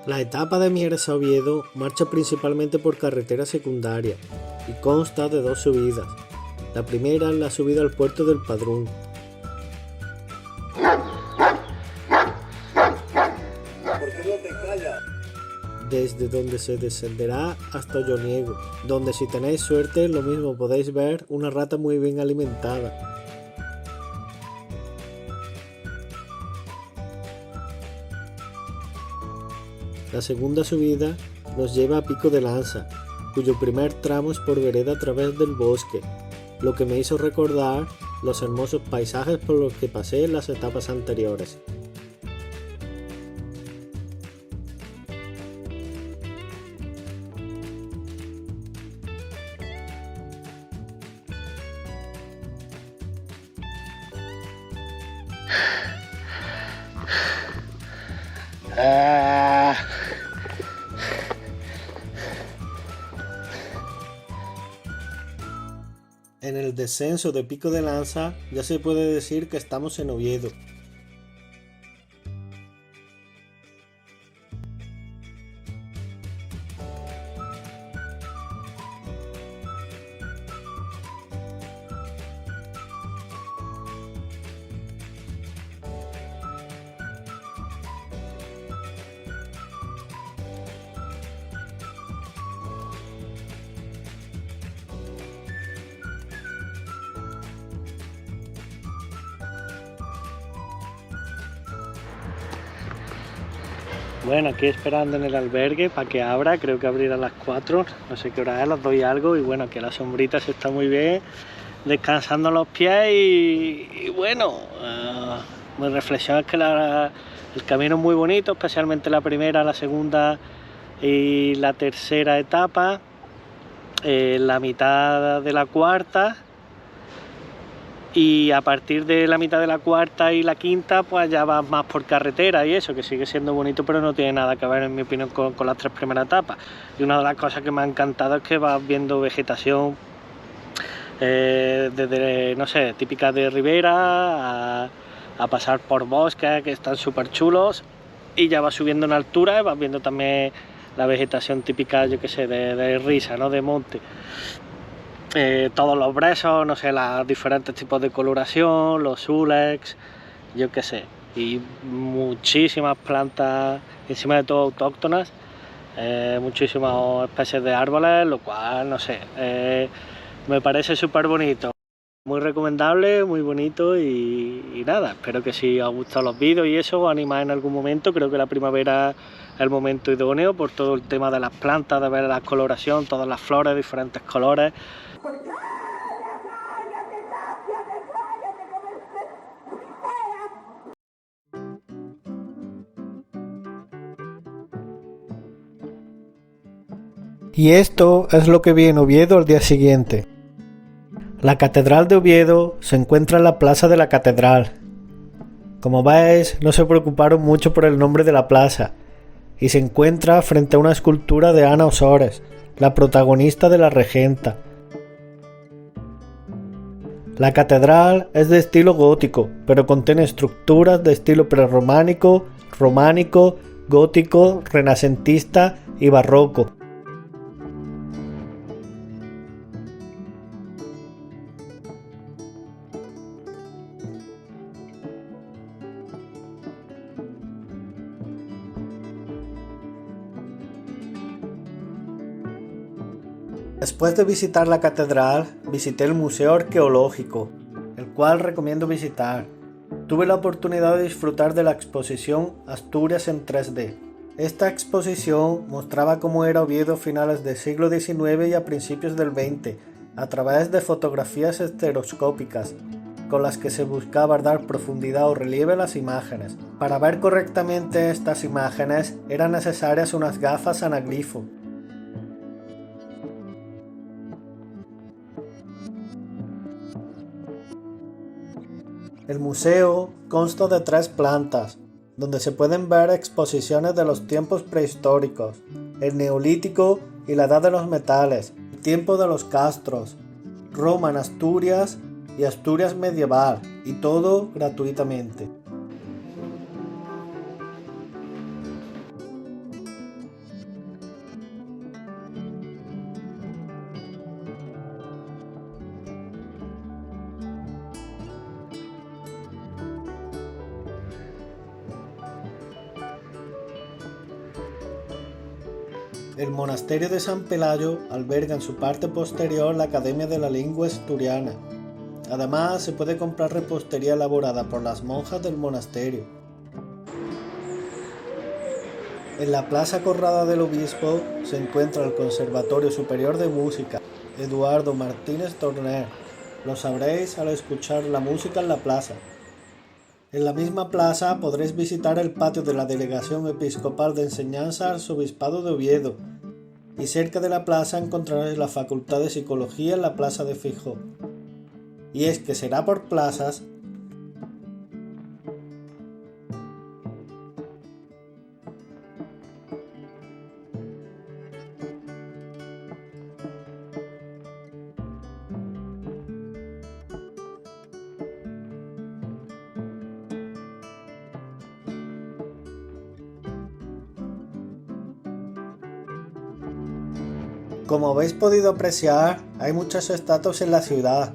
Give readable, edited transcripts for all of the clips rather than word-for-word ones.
La etapa de Mieres a Oviedo marcha principalmente por carretera secundaria y consta de dos subidas. La primera es la subida al puerto del Padrón. Desde donde se descenderá hasta Olloniego, donde si tenéis suerte lo mismo podéis ver una rata muy bien alimentada. La segunda subida nos lleva a Pico de Lanza, cuyo primer tramo es por vereda a través del bosque, lo que me hizo recordar los hermosos paisajes por los que pasé en las etapas anteriores. En el descenso de Pico de Lanza ya se puede decir que estamos en Oviedo. Bueno, aquí esperando en el albergue para que abra, creo que abrirá a las 4, no sé qué hora es, las 2 y algo, y bueno, que la sombrita se está muy bien, descansando los pies y bueno, mi reflexión es que el camino es muy bonito, especialmente la primera, la segunda y la tercera etapa, la mitad de la cuarta. Y a partir de la mitad de la cuarta y la quinta pues ya vas más por carretera y eso, que sigue siendo bonito pero no tiene nada que ver en mi opinión con las tres primeras etapas. Y una de las cosas que me ha encantado es que vas viendo vegetación desde, no sé, típica de ribera a pasar por bosques que están súper chulos, y ya vas subiendo en altura y vas viendo también la vegetación típica, yo que sé, de risa, ¿no? De monte. Todos los brezos, no sé, los diferentes tipos de coloración, los úlex, yo qué sé, y muchísimas plantas, encima de todo autóctonas, muchísimas especies de árboles, lo cual, no sé, me parece súper bonito. Muy recomendable, muy bonito y nada, espero que si os han gustado los vídeos y eso, os animáis en algún momento. Creo que la primavera es el momento idóneo por todo el tema de las plantas, de ver la coloración, todas las flores, diferentes colores. Y esto es lo que vi en Oviedo al día siguiente. La Catedral de Oviedo se encuentra en la Plaza de la Catedral. Como veis, no se preocuparon mucho por el nombre de la plaza, y se encuentra frente a una escultura de Ana Osores, la protagonista de La Regenta. La catedral es de estilo gótico, pero contiene estructuras de estilo prerrománico, románico, gótico, renacentista y barroco. Después de visitar la catedral, visité el Museo Arqueológico, el cual recomiendo visitar. Tuve la oportunidad de disfrutar de la exposición Asturias en 3D. Esta exposición mostraba cómo era Oviedo a finales del siglo XIX y a principios del XX, a través de fotografías estereoscópicas, con las que se buscaba dar profundidad o relieve a las imágenes. Para ver correctamente estas imágenes eran necesarias unas gafas anaglifo. El museo consta de 3 plantas, donde se pueden ver exposiciones de los tiempos prehistóricos, el Neolítico y la Edad de los Metales, el tiempo de los castros, Roma en Asturias y Asturias medieval, y todo gratuitamente. El monasterio de San Pelayo alberga en su parte posterior la Academia de la Lengua Asturiana. Además, se puede comprar repostería elaborada por las monjas del monasterio. En la Plaza Corrada del Obispo se encuentra el Conservatorio Superior de Música Eduardo Martínez Torner. Lo sabréis al escuchar la música en la plaza. En la misma plaza podréis visitar el patio de la Delegación Episcopal de Enseñanza Arzobispado de Oviedo, y cerca de la plaza encontraréis la Facultad de Psicología en la Plaza de Fijó. Y es que será por plazas. Como habéis podido apreciar, hay muchas estatuas en la ciudad.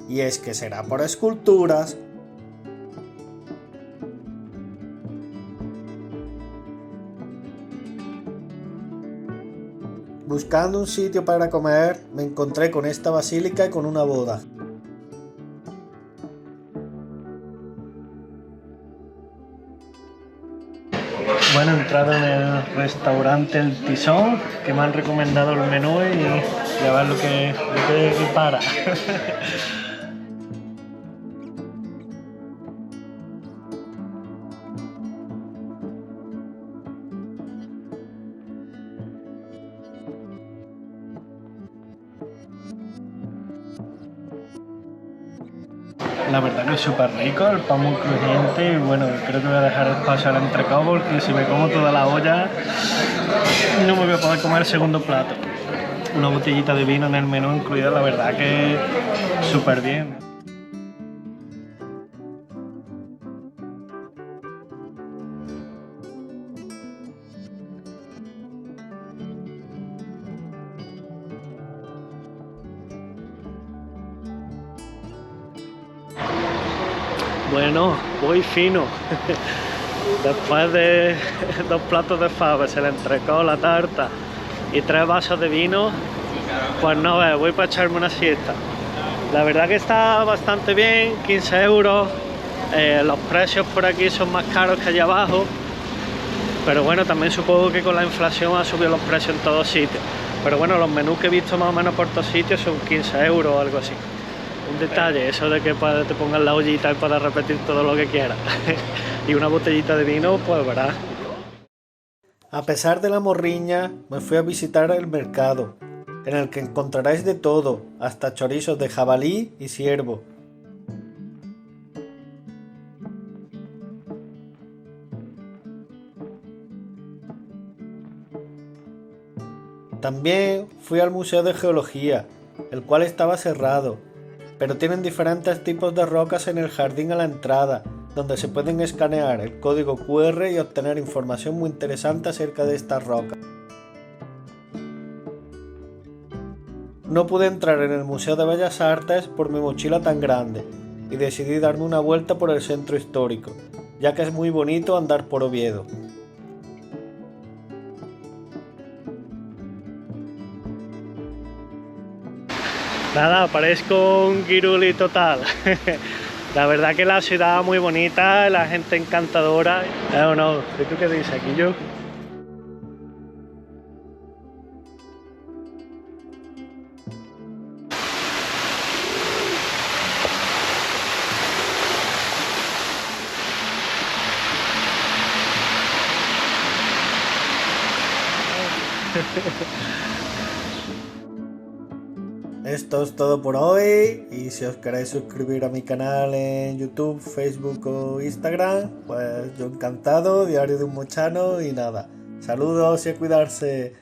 Y es que será por esculturas. Buscando un sitio para comer, me encontré con esta basílica y con una boda. Bueno, he entrado en el restaurante El Tisón, que me han recomendado el menú y a ver lo que para. La verdad que es súper rico, el pan muy crujiente y bueno, creo que voy a dejar espacio al entrecot porque si me como toda la olla no me voy a poder comer el segundo plato. Una botellita de vino en el menú incluida, la verdad que súper bien. Bueno, voy fino. Después de 2 platos de faves, el entrecot, la tarta y 3 vasos de vino, pues no ves, voy para echarme una siesta. La verdad que está bastante bien, 15 euros. Los precios por aquí son más caros que allá abajo, pero bueno, también supongo que con la inflación ha subido los precios en todos sitios. Pero bueno, los menús que he visto más o menos por todos sitios son 15 euros o algo así. Un detalle, eso de que te pongan la ollita y puedas repetir todo lo que quieras. Y una botellita de vino, pues verás. A pesar de la morriña, me fui a visitar el mercado, en el que encontraréis de todo, hasta chorizos de jabalí y ciervo. También fui al Museo de Geología, el cual estaba cerrado, pero tienen diferentes tipos de rocas en el jardín a la entrada, donde se pueden escanear el código QR y obtener información muy interesante acerca de estas rocas. No pude entrar en el Museo de Bellas Artes por mi mochila tan grande y decidí darme una vuelta por el centro histórico, ya que es muy bonito andar por Oviedo. Nada, parezco un guiruli total. La verdad que la ciudad muy bonita, la gente encantadora. ¿O no? ¿Y tú qué dices, aquí yo? Esto es todo por hoy, y si os queréis suscribir a mi canal en YouTube, Facebook o Instagram, pues yo encantado, Diario de un Mochano, y nada, saludos y a cuidarse.